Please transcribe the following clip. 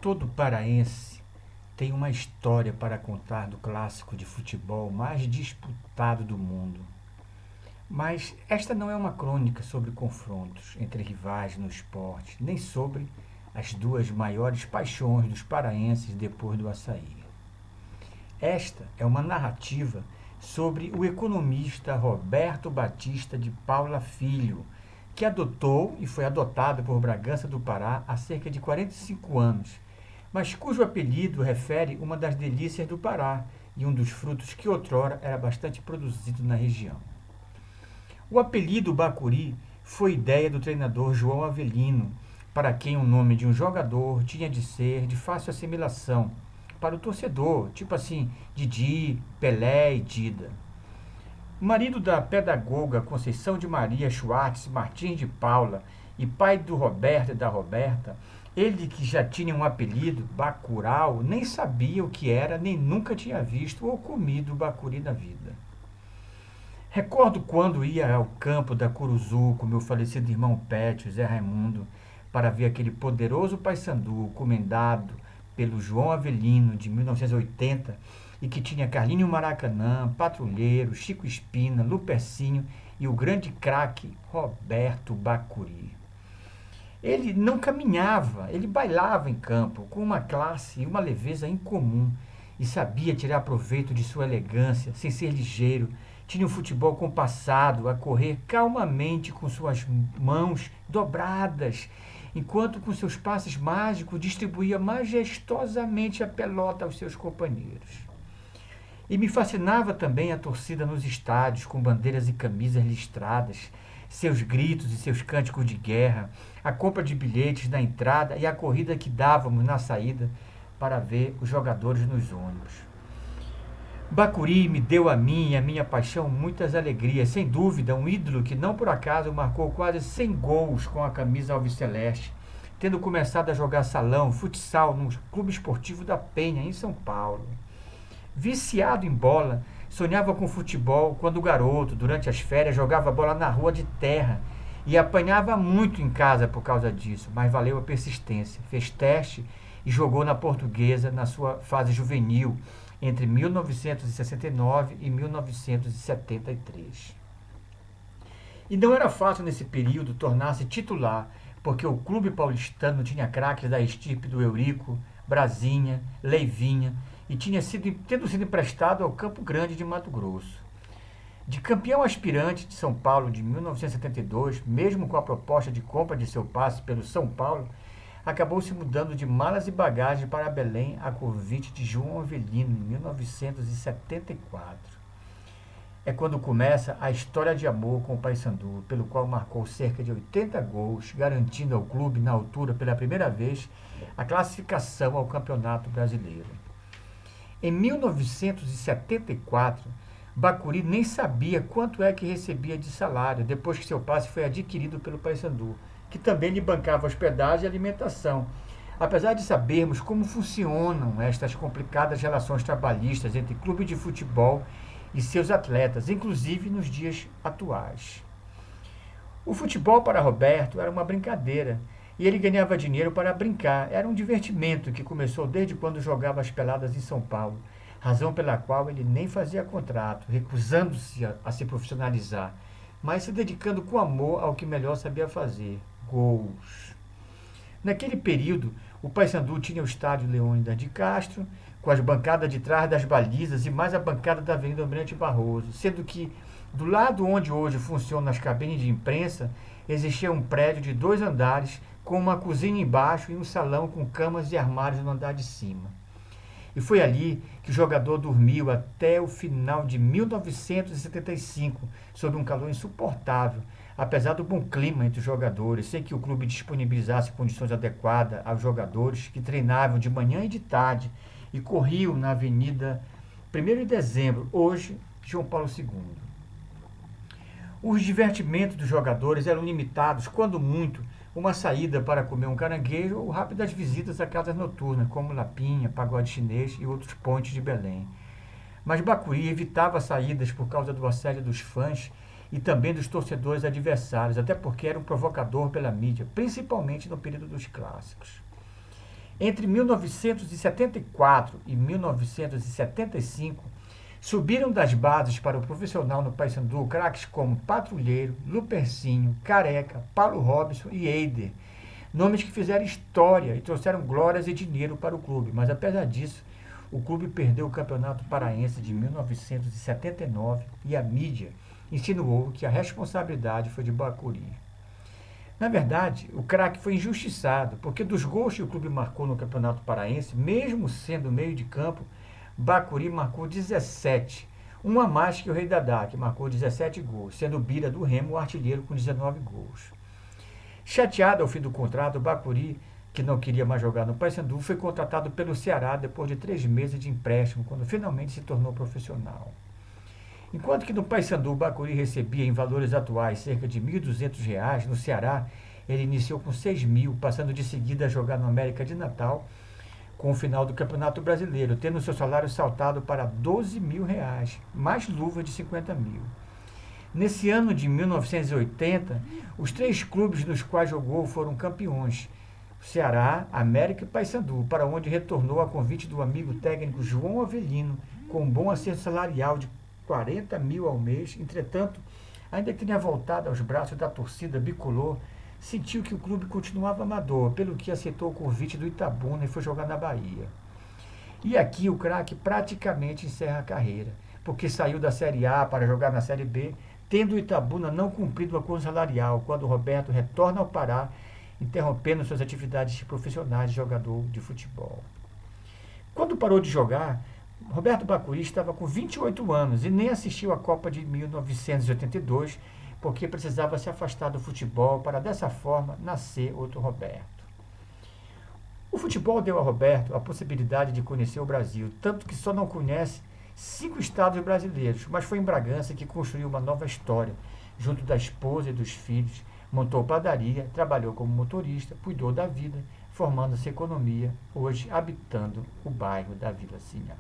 Todo paraense tem uma história para contar do clássico de futebol mais disputado do mundo. Mas esta não é uma crônica sobre confrontos entre rivais no esporte, nem sobre as duas maiores paixões dos paraenses depois do açaí. Esta é uma narrativa sobre o economista Roberto Batista de Paula Filho, que adotou e foi adotado por Bragança do Pará há cerca de 45 anos, mas cujo apelido refere uma das delícias do Pará e um dos frutos que outrora era bastante produzido na região. O apelido Bacuri foi ideia do treinador João Avelino, para quem o nome de um jogador tinha de ser de fácil assimilação para o torcedor, tipo assim, Didi, Pelé e Dida. Marido da pedagoga Conceição de Maria Schwartz Martins de Paula e pai do Roberto e da Roberta, ele que já tinha um apelido, Bacurau, nem sabia o que era, nem nunca tinha visto ou comido bacuri na vida. Recordo quando ia ao campo da Curuzu com meu falecido irmão Pétio, Zé Raimundo, para ver aquele poderoso Paysandu comendado pelo João Avelino de 1980 e que tinha Carlinho Maracanã, Patrulheiro, Chico Espina, Lupercinho e o grande craque Roberto Bacuri. Ele não caminhava, ele bailava em campo com uma classe e uma leveza incomum e sabia tirar proveito de sua elegância, sem ser ligeiro. Tinha o futebol compassado, a correr calmamente com suas mãos dobradas, enquanto com seus passes mágicos distribuía majestosamente a pelota aos seus companheiros. E me fascinava também a torcida nos estádios, com bandeiras e camisas listradas, seus gritos e seus cânticos de guerra, a compra de bilhetes na entrada e a corrida que dávamos na saída para ver os jogadores nos ônibus. Bacuri me deu a mim e a minha paixão muitas alegrias, sem dúvida, um ídolo que não por acaso marcou quase 100 gols com a camisa alviceleste, tendo começado a jogar salão, futsal no Clube Esportivo da Penha, em São Paulo. Viciado em bola, sonhava com futebol quando garoto, durante as férias, jogava bola na rua de terra e apanhava muito em casa por causa disso, mas valeu a persistência. Fez teste e jogou na Portuguesa na sua fase juvenil, entre 1969 e 1973. E não era fácil nesse período tornar-se titular, porque o clube paulistano tinha craques da estirpe do Eurico, Brasinha, Leivinha, e tendo sido emprestado ao Campo Grande de Mato Grosso. De campeão aspirante de São Paulo de 1972, mesmo com a proposta de compra de seu passe pelo São Paulo, acabou se mudando de malas e bagagens para Belém a convite de João Avelino em 1974. É quando começa a história de amor com o Paysandu, pelo qual marcou cerca de 80 gols, garantindo ao clube, na altura, pela primeira vez, a classificação ao Campeonato Brasileiro. Em 1974, Bacuri nem sabia quanto é que recebia de salário depois que seu passe foi adquirido pelo Paysandu, que também lhe bancava hospedagem e alimentação. Apesar de sabermos como funcionam estas complicadas relações trabalhistas entre clube de futebol e seus atletas, inclusive nos dias atuais. O futebol para Roberto era uma brincadeira e ele ganhava dinheiro para brincar. Era um divertimento que começou desde quando jogava as peladas em São Paulo, razão pela qual ele nem fazia contrato, recusando-se a se profissionalizar, mas se dedicando com amor ao que melhor sabia fazer: gols. Naquele período, o Paysandu tinha o estádio Leônidas de Castro, com as bancadas de trás das balizas e mais a bancada da Avenida Almirante Barroso, sendo que, do lado onde hoje funcionam as cabines de imprensa, existia um prédio de 2 andares, com uma cozinha embaixo e um salão com camas e armários no andar de cima. E foi ali que o jogador dormiu até o final de 1975, sob um calor insuportável, apesar do bom clima entre os jogadores, sem que o clube disponibilizasse condições adequadas aos jogadores que treinavam de manhã e de tarde e corriam na Avenida 1º de Dezembro, hoje João Paulo II. Os divertimentos dos jogadores eram limitados, quando muito, uma saída para comer um caranguejo ou rápidas visitas a casas noturnas, como Lapinha, Pagode Chinês e outros pontos de Belém. Mas Bacuri evitava saídas por causa do assédio dos fãs e também dos torcedores adversários, até porque era um provocador pela mídia, principalmente no período dos clássicos. Entre 1974 e 1975, subiram das bases para o profissional no Paysandu craques como Patrulheiro, Lupercinho, Careca, Paulo Robson e Eider. Nomes que fizeram história e trouxeram glórias e dinheiro para o clube, mas apesar disso, o clube perdeu o Campeonato Paraense de 1979 e a mídia insinuou que a responsabilidade foi de Bacuri. Na verdade, o craque foi injustiçado, porque dos gols que o clube marcou no Campeonato Paraense, mesmo sendo meio de campo, Bacuri marcou 17, um a mais que o Rei Dadá, que marcou 17 gols, sendo o Bira do Remo o artilheiro com 19 gols. Chateado ao fim do contrato, Bacuri, que não queria mais jogar no Paysandu, foi contratado pelo Ceará depois de 3 meses de empréstimo, quando finalmente se tornou profissional. Enquanto que no Paysandu, Bacuri recebia em valores atuais cerca de R$ 1.200, no Ceará ele iniciou com 6.000, passando de seguida a jogar no América de Natal com o final do Campeonato Brasileiro, tendo seu salário saltado para R$ 12.000, mais luva de 50.000. Nesse ano de 1980, os 3 clubes nos quais jogou foram campeões: Ceará, América e Paysandu, para onde retornou a convite do amigo técnico João Avelino, com um bom acerto salarial de 40.000 ao mês. Entretanto, ainda que tenha voltado aos braços da torcida bicolor, sentiu que o clube continuava amador, pelo que aceitou o convite do Itabuna e foi jogar na Bahia. E aqui o craque praticamente encerra a carreira, porque saiu da Série A para jogar na Série B, tendo o Itabuna não cumprido o acordo salarial, quando Roberto retorna ao Pará, interrompendo suas atividades profissionais de jogador de futebol. Quando parou de jogar, Roberto Bacuri estava com 28 anos e nem assistiu à Copa de 1982, porque precisava se afastar do futebol para, dessa forma, nascer outro Roberto. O futebol deu a Roberto a possibilidade de conhecer o Brasil, tanto que só não conhece 5 estados brasileiros, mas foi em Bragança que construiu uma nova história, junto da esposa e dos filhos, montou padaria, trabalhou como motorista, cuidou da vida, formando-se economia, hoje habitando o bairro da Vila Sinhá.